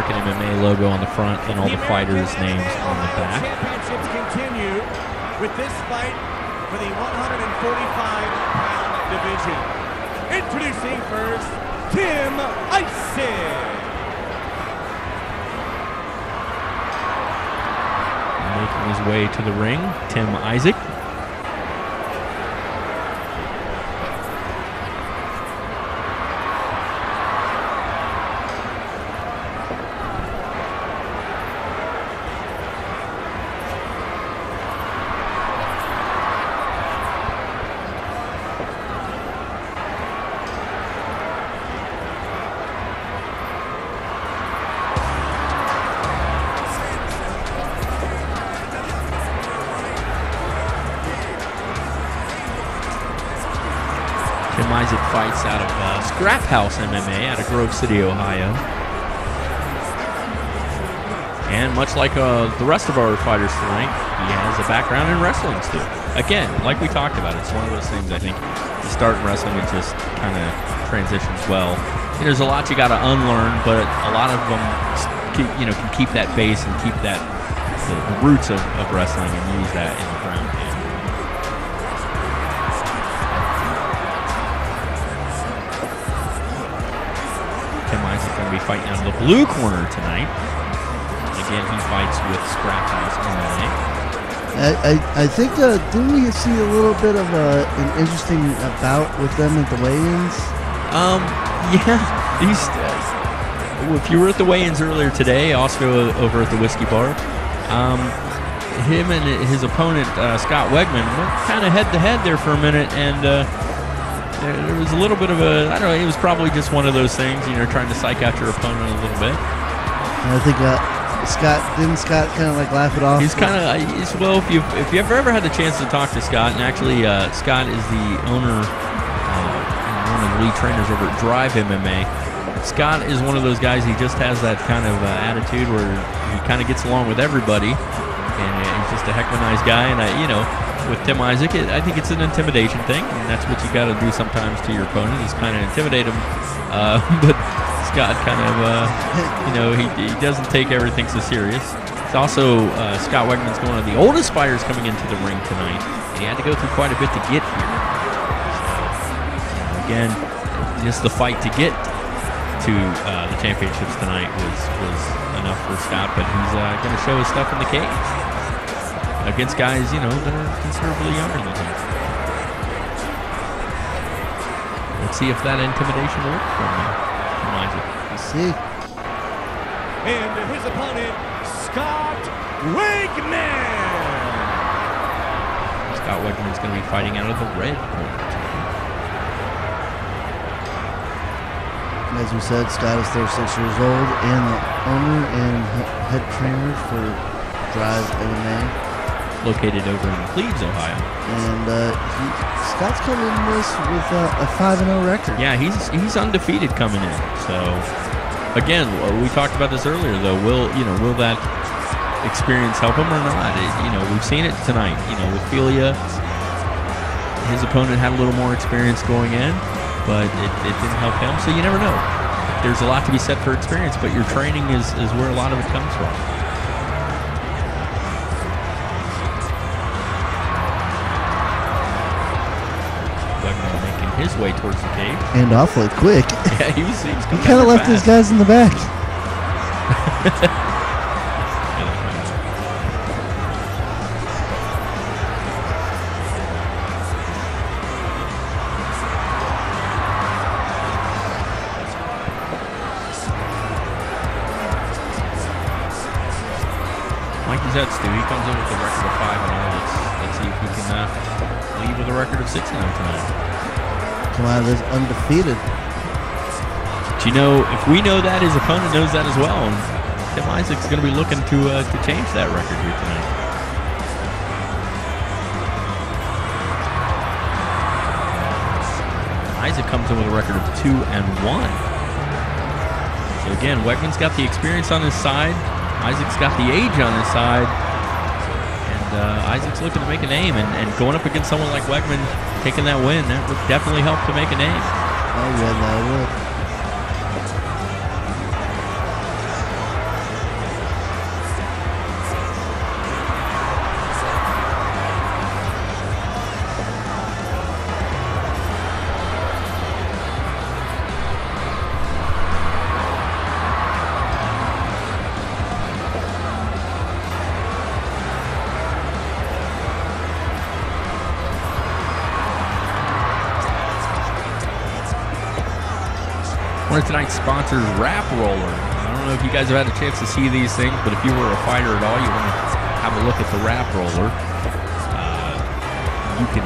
American MMA logo on the front and all the fighters' names on the back. Championships continue with this fight for the 145-pound division. Introducing first, Tim Isaac. Making his way to the ring, Tim Isaac. Tim Isaac fights out of SkrapHouse MMA out of Grove City, Ohio. And much like the rest of our fighters tonight, he has a background in wrestling too. Again, like we talked about, it's one of those things I think you start in wrestling, it just kind of transitions well. There's a lot you got to unlearn, but a lot of them can keep that base and keep that the roots of wrestling and use that in the ground game. Tim Isaac going to be fighting out of the blue corner tonight. Again, he fights with SkrapHouse MMA. I think, didn't we see a little bit of an interesting bout with them at the weigh-ins? Yeah. If you were at the weigh-ins earlier today, also over at the Whiskey Bar, him and his opponent, Scott Wegman, went kind of head-to-head there for a minute, and there was a little bit of a, I don't know, it was probably just one of those things, trying to psych out your opponent a little bit. I think Scott kind of like laugh it off? He's kind of, well, if you've ever had the chance to talk to Scott, and actually Scott is the owner and one of the lead trainers over at Drive MMA. Scott is one of those guys, he just has that kind of attitude where he kind of gets along with everybody, and he's just a heck of a nice guy. And with Tim Isaac, I think it's an intimidation thing, and that's what you got to do sometimes to your opponent, is kind of intimidate him. But Scott kind of, he doesn't take everything so serious. It's also, Scott Wegman's one of the oldest fighters coming into the ring tonight, and he had to go through quite a bit to get here. So, again, just the fight to get to the championships tonight was enough for Scott, but he's going to show his stuff in the cage against guys, that are considerably younger than him. Let's see if that intimidation works from Isaac. Let's see. And his opponent, Scott Wegman. Scott Wegman's going to be fighting out of the red corner. As we said, Scott is 36 years old and the owner and head trainer for Drive MMA. Located over in Cleves, Ohio. And Scott's coming in this with a 5-0 record. Yeah, he's undefeated coming in. So, again, we talked about this earlier, though. Will that experience help him or not? We've seen it tonight. With Felia, his opponent had a little more experience going in, but it didn't help him. So you never know. There's a lot to be said for experience, but your training is where a lot of it comes from. His way towards the cage. And awfully quick. Yeah, he kind of left his guys in the back. Like you said, Stu, he comes in with a record of 5-0. Let's see if we can leave with a record of 6-0 tonight. Come out of this undefeated. But if we know that, his opponent knows that as well. And Tim Isaac's going to be looking to change that record here tonight. Isaac comes in with a record of 2-1. So again, Wegman's got the experience on his side. Isaac's got the age on his side. Isaac's looking to make a name, and going up against someone like Wegman, taking that win, that would definitely help to make a name. Oh, yeah, that would. One of tonight's sponsors, Wrap Roller. I don't know if you guys have had a chance to see these things, but if you were a fighter at all, you want to have a look at the Wrap Roller. You can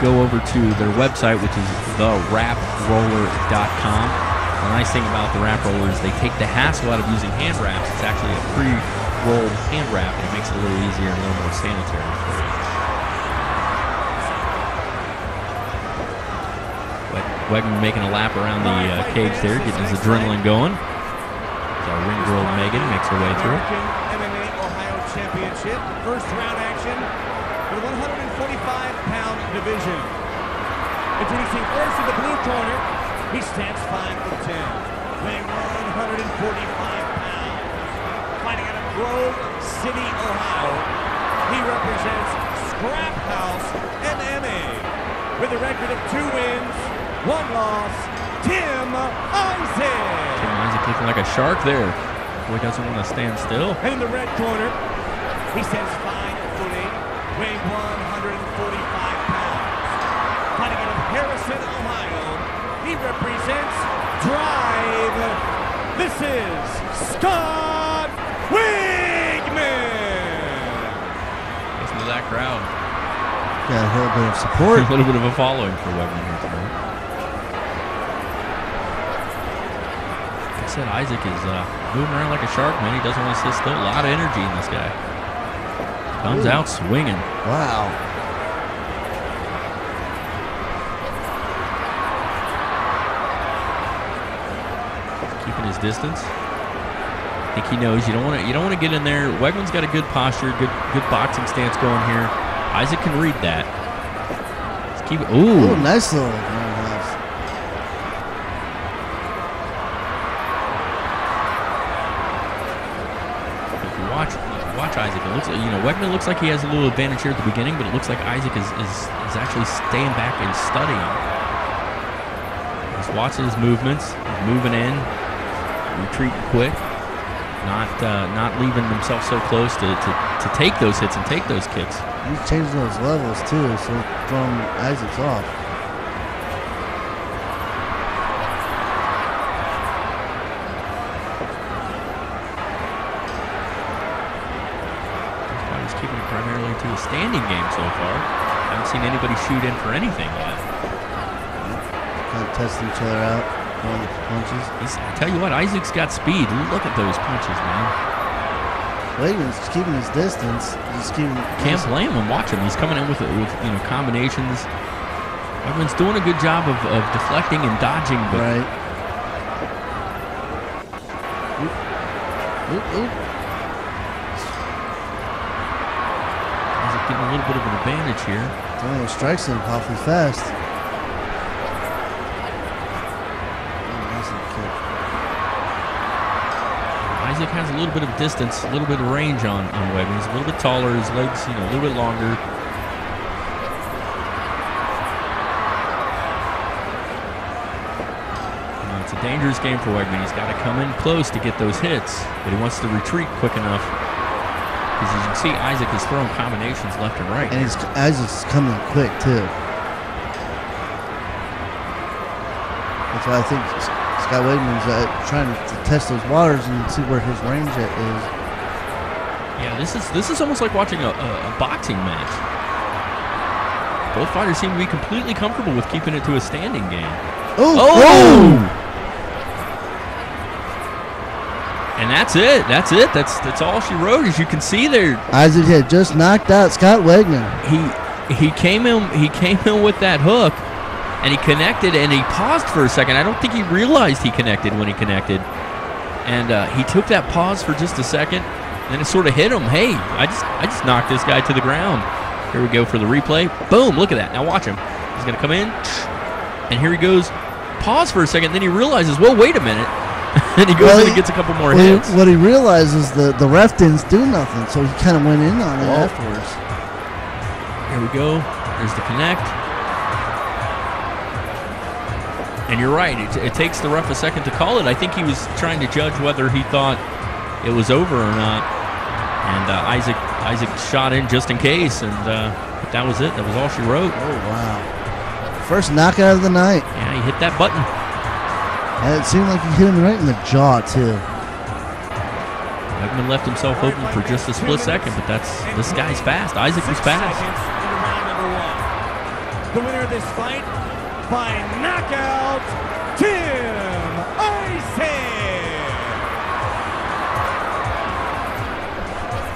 go over to their website, which is thewraproller.com. The nice thing about the Wrap Roller is they take the hassle out of using hand wraps. It's actually a pre-rolled hand wrap, and it makes it a little easier and a little more sanitary for you. Wegman making a lap around the cage there, getting his adrenaline going. Our ring girl Megan makes her way through. MMA Ohio Championship, first round action for the 145-pound division. Introducing first in the blue corner, he stands 5'10", weighing 145 pounds. Fighting out of Grove City, Ohio, he represents SkrapHouse MMA with a record of 2 wins, 1 loss. Tim Isaac. Tim Isaac looking like a shark there. Boy doesn't want to stand still. And in the red corner, he stands 5'8", weighing 145 pounds. Fighting out of Harrison, Ohio, he represents Drive. This is Scott Wigman. Listen to that crowd. Got a little bit of support. A little bit of a following for Wegman here tonight. Like I said, Isaac is moving around like a shark, man. He doesn't want to sit still. A lot of energy in this guy. Comes out swinging. Wow. Keeping his distance. I think he knows you don't want to get in there. Wegman's got a good posture, good boxing stance going here. Isaac can read that. Let's keep it. Ooh, nice little roundhouse. If you watch Isaac, it looks like, Wegman looks like he has a little advantage here at the beginning, but it looks like Isaac is actually staying back and studying. Just watching his movements, he's moving in, retreating quick, not leaving himself so close to take those hits and take those kicks. He's changing those levels too, so throwing Isaac's off. He's keeping it primarily to a standing game so far. Haven't seen anybody shoot in for anything yet. Kind of testing each other out, throwing punches. I tell you what, Isaac's got speed. Look at those punches, man. Wegman's keeping his distance. Can't blame him. Watch him. He's coming in with combinations. Wegman's doing a good job of deflecting and dodging. But right. Oop. He's getting a little bit of an advantage here. Throwing those strikes in awfully fast. Isaac has a little bit of distance, a little bit of range on Wegman. He's a little bit taller, his legs, a little bit longer. It's a dangerous game for Wegman. He's got to come in close to get those hits, but he wants to retreat quick enough. Because as you can see, Isaac is throwing combinations left and right. And Isaac's coming quick too. That's why I think Scott Wigman's trying to test those waters and see where his range is. Yeah, this is almost like watching a boxing match. Both fighters seem to be completely comfortable with keeping it to a standing game. Oh! And that's it. That's all she wrote. As you can see there, Isaac had just knocked out Scott Wigman. He came in with that hook. And he connected, and he paused for a second. I don't think he realized he connected when he connected. And he took that pause for just a second, and then it sort of hit him. Hey, I just knocked this guy to the ground. Here we go for the replay. Boom, look at that. Now watch him. He's going to come in, and here he goes. Pause for a second, then he realizes, well, wait a minute. And he goes in and gets a couple more hits. What he realizes, the ref didn't do nothing, so he kind of went in on it afterwards. Here we go. There's the connect. And you're right, it takes the ref a second to call it. I think he was trying to judge whether he thought it was over or not. And Isaac shot in just in case, and that was it. That was all she wrote. Oh, wow. First knockout of the night. Yeah, he hit that button. And it seemed like he hit him right in the jaw, too. Beckman left himself open for just a split second, but this guy's fast. Isaac was fast. The winner of this fight by knockout, Tim Isaac.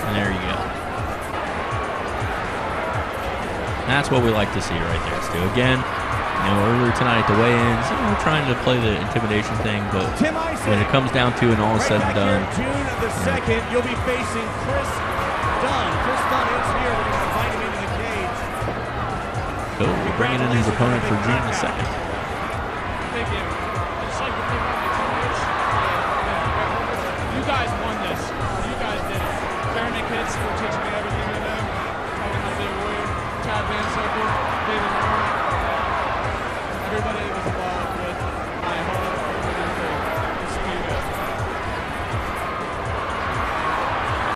And there you go. That's what we like to see right there, Stu. Again, earlier tonight at the weigh-ins, trying to play the intimidation thing, but when it comes down to it and all is said and done, June the 2nd, you'll be facing Chris Dunn. Chris Dunn is here. We're going to invite him into the cage. So we're bringing in his opponent for June the 2nd. Thank you. Just like the thing on the teammates, you guys won this. You guys did it. Karen and kids were teaching me everything I know. Talking to the warrior, Chad Van Circle, David Moore. Everybody